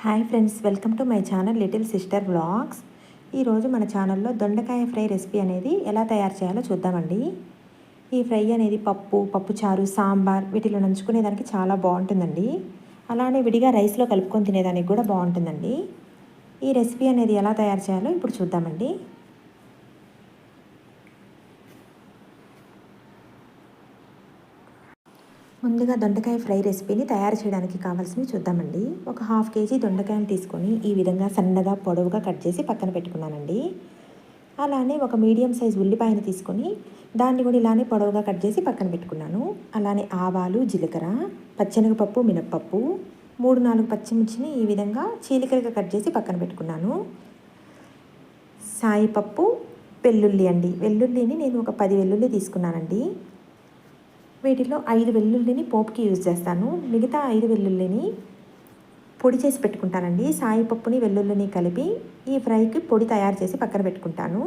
Hi friends, welcome to my channel little sister vlogs. ఈరోజు మన ఛానల్లో దొండకాయ ఫ్రై రెసిపీ అనేది ఎలా తయారు చేయాలో చూద్దామండి. ఈ ఫ్రై అనేది పప్పుచారు, సాంబార్ వీటిలో నంచుకునేదానికి చాలా బాగుంటుందండి. అలానే విడిగా రైస్లో కలుపుకొని తినేదానికి కూడా బాగుంటుందండి. ఈ రెసిపీ అనేది ఎలా తయారు చేయాలో ఇప్పుడు చూద్దామండి. ముందుగా దొండకాయ ఫ్రై రెసిపీని తయారు చేయడానికి కావాల్సినవి చూద్దామండి. ఒక 1/2 కేజీ దొండకాయలు తీసుకొని ఈ విధంగా సన్నగా పొడవుగా కట్ చేసి పక్కన పెట్టుకున్నానండి. అలానే ఒక మీడియం సైజ్ ఉల్లిపాయని తీసుకొని దాన్ని కూడా ఇలానే పొడవుగా కట్ చేసి పక్కన పెట్టుకున్నాను. అలానే ఆవాలు, జీలకర్ర, పచ్చెనగపప్పు, మినప్పప్పు, 3-4 పచ్చిమిర్చిని ఈ విధంగా చీలికలుగా కట్ చేసి పక్కన పెట్టుకున్నాను. సాయిపప్పు, వెల్లుల్లి అండి. వెల్లుల్లిని నేను ఒక 10 వెల్లుల్లి తీసుకున్నానండి. వీటిలో 5 వెల్లుల్లిని పోపుకి యూజ్ చేస్తాను. మిగతా 5 వెల్లుల్లిని పొడి చేసి పెట్టుకుంటానండి. సాయిపప్పుని వెల్లుల్లిని కలిపి ఈ ఫ్రైకి పొడి తయారు చేసి పక్కన పెట్టుకుంటాను.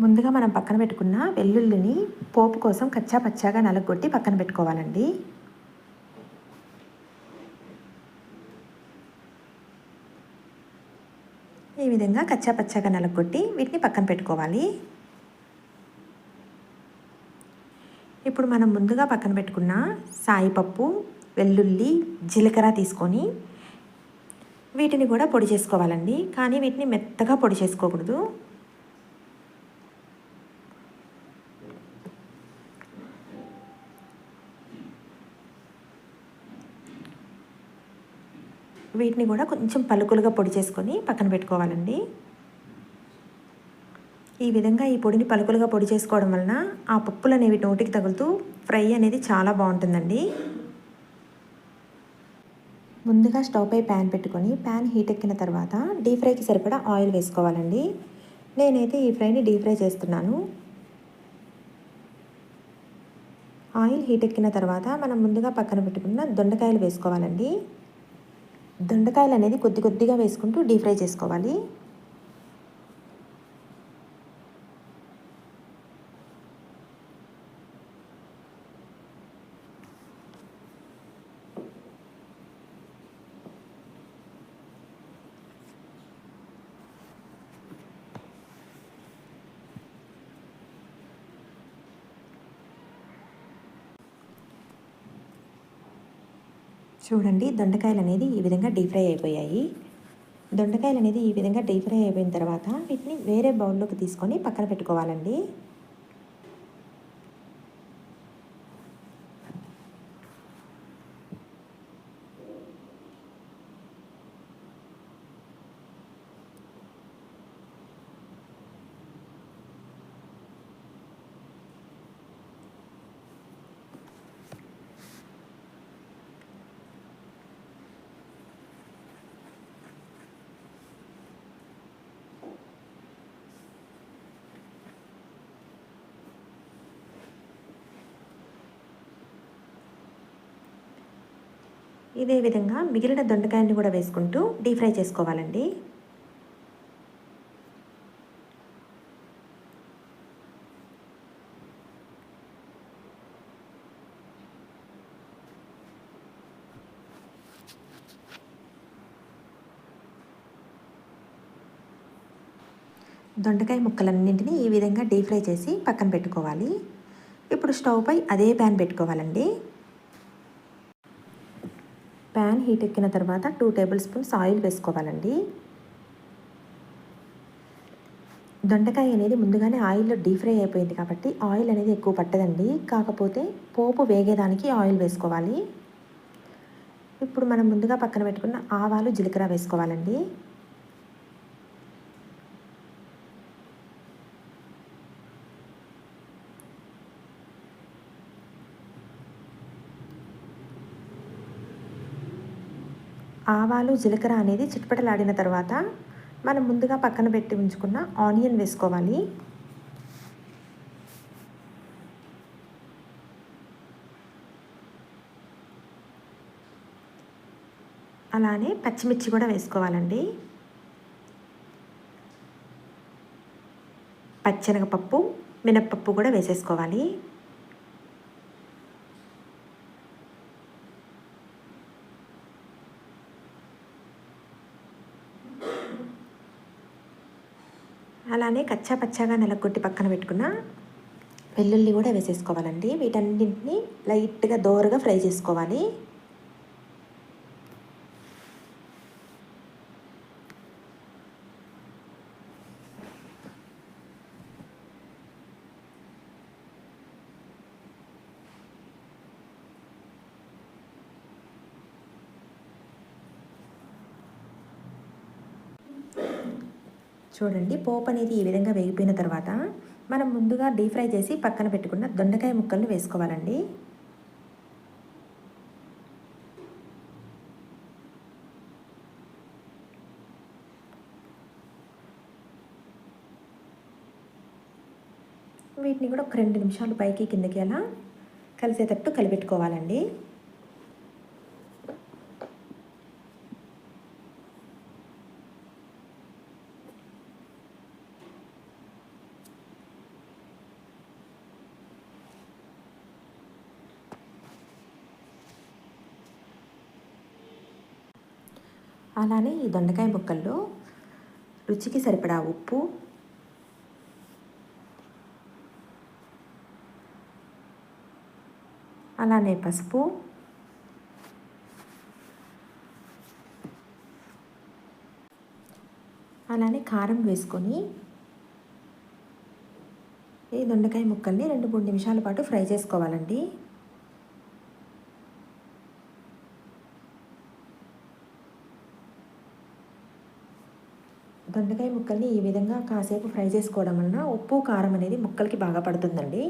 ముందుగా మనం పక్కన పెట్టుకున్న వెల్లుల్లిని పోపు కోసం కచ్చా పచ్చాగా నలగొట్టి పక్కన పెట్టుకోవాలండి. ఈ విధంగా కచ్చా పచ్చాగా నలగొట్టి వీటిని పక్కన పెట్టుకోవాలి. ఇప్పుడు మనం ముందుగా పక్కన పెట్టుకున్న సాయిపప్పు, వెల్లుల్లి, జీలకర్ర తీసుకొని వీటిని కూడా పొడి చేసుకోవాలండి. కానీ వీటిని మెత్తగా పొడి చేసుకోకూడదు. వీటిని కూడా కొంచెం పలుకులుగా పొడి చేసుకొని పక్కన పెట్టుకోవాలండి. ఈ విధంగా ఈ పొడిని పలుకులుగా పొడి చేసుకోవడం వలన ఆ పప్పులు అనేవి నోటికి తగులుతూ ఫ్రై అనేది చాలా బాగుంటుందండి. ముందుగా స్టవ్ పై ప్యాన్ పెట్టుకొని ప్యాన్ హీట్ ఎక్కిన తర్వాత డీప్ ఫ్రైకి సరిపడా ఆయిల్ వేసుకోవాలండి. నేనైతే ఈ ఫ్రైని డీప్ ఫ్రై చేస్తున్నాను. ఆయిల్ హీట్ ఎక్కిన తర్వాత మనం ముందుగా పక్కన పెట్టుకున్న దొండకాయలు వేసుకోవాలండి. దొండకాయలు అనేది కొద్ది కొద్దిగా వేసుకుంటూ డీప్ ఫ్రై చేసుకోవాలి. చూడండి, దొండకాయలు అనేది ఈ విధంగా డీప్ ఫ్రై అయిపోయాయి. దొండకాయలు అనేది ఈ విధంగా డీప్ ఫ్రై అయిపోయిన తర్వాత వీటిని వేరే బౌల్లోకి తీసుకొని పక్కన పెట్టుకోవాలండి. ఇదే విధంగా మిగిలిన దొండకాయలను కూడా వేసుకుంటూ డీప్ ఫ్రై చేసుకోవాలండి. దొండకాయ ముక్కలన్నింటినీ ఈ విధంగా డీప్ ఫ్రై చేసి పక్కన పెట్టుకోవాలి. ఇప్పుడు స్టవ్ పై అదే ప్యాన్ పెట్టుకోవాలండి. ప్యాన్ హీట్ ఎక్కిన తర్వాత 2 టేబుల్ స్పూన్స్ ఆయిల్ వేసుకోవాలండి. దొండకాయ అనేది ముందుగానే ఆయిల్లో డీప్ ఫ్రై అయిపోయింది కాబట్టి ఆయిల్ అనేది ఎక్కువ పట్టదండి. కాకపోతే పోపు వేగేదానికి ఆయిల్ వేసుకోవాలి. ఇప్పుడు మనం ముందుగా పక్కన పెట్టుకున్న ఆవాలు, జీలకర్ర వేసుకోవాలండి. ఆవాలు, జీలకర్ర అనేది చిటపటలాడిన తర్వాత మనం ముందుగా పక్కన పెట్టి ఉంచుకున్న ఆనియన్ వేసుకోవాలి. అలానే పచ్చిమిర్చి కూడా వేసుకోవాలండి. పచ్చెనగపప్పు, మినప్పప్పు కూడా వేసేసుకోవాలి. అలానే కచ్చా పచ్చాగా నలగొట్టి పక్కన పెట్టుకున్న వెల్లుల్లి కూడా వేసేసుకోవాలండి. వీటన్నింటినీ లైట్గా దోరగా ఫ్రై చేసుకోవాలి. చూడండి, పోపు అనేది ఈ విధంగా వేగిపోయిన తర్వాత మనం ముందుగా డీప్ ఫ్రై చేసి పక్కన పెట్టుకున్న దొండకాయ ముక్కల్ని వేసుకోవాలండి. వీటిని కూడా ఒక 2 నిమిషాలు పైకి కిందకి అలా కలిసేటట్టు కలిపెట్టుకోవాలండి. అలానే ఈ దొండకాయ ముక్కల్లో రుచికి సరిపడా ఉప్పు, అలానే పసుపు, అలానే కారం వేసుకొని ఈ దొండకాయ ముక్కల్ని 2-3 నిమిషాల పాటు ఫ్రై చేసుకోవాలండి. దొండకాయ ముక్కల్ని ఈ విధంగా కాసేపు ఫ్రై చేసుకోవడం వలన ఉప్పు కారం అనేది ముక్కలకి బాగా పడుతుందండి.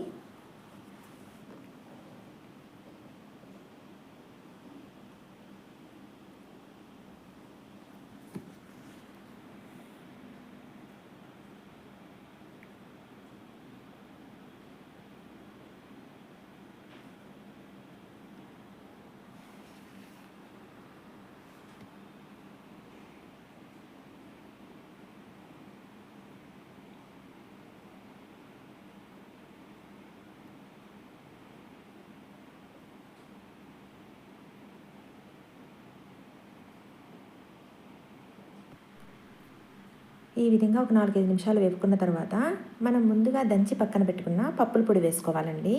ఈ విధంగా ఒక 4-5 నిమిషాలు వేపుకున్న తర్వాత మనం ముందుగా దంచి పక్కన పెట్టుకున్న పప్పుల పొడి వేసుకోవాలండి.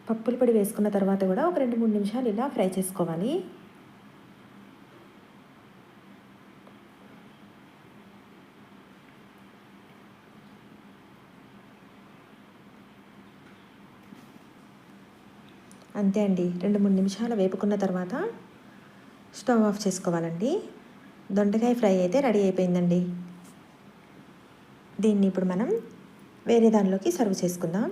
పప్పుల పొడి వేసుకున్న తర్వాత కూడా ఒక 2-3 నిమిషాలు ఇలా ఫ్రై చేసుకోవాలి. అంతే అండి, 2-3 నిమిషాలు వేపుకున్న తర్వాత స్టవ్ ఆఫ్ చేసుకోవాలండి. దొండకాయ ఫ్రై అయితే రెడీ అయిపోయిందండి. దీన్ని ఇప్పుడు మనం వేరే దానిలోకి సర్వ్ చేసుకుందాం.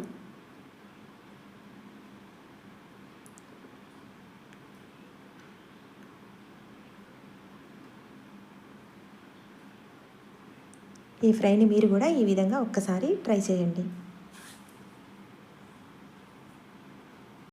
ఈ ఫ్రైని మీరు కూడా ఈ విధంగా ఒక్కసారి ట్రై చేయండి.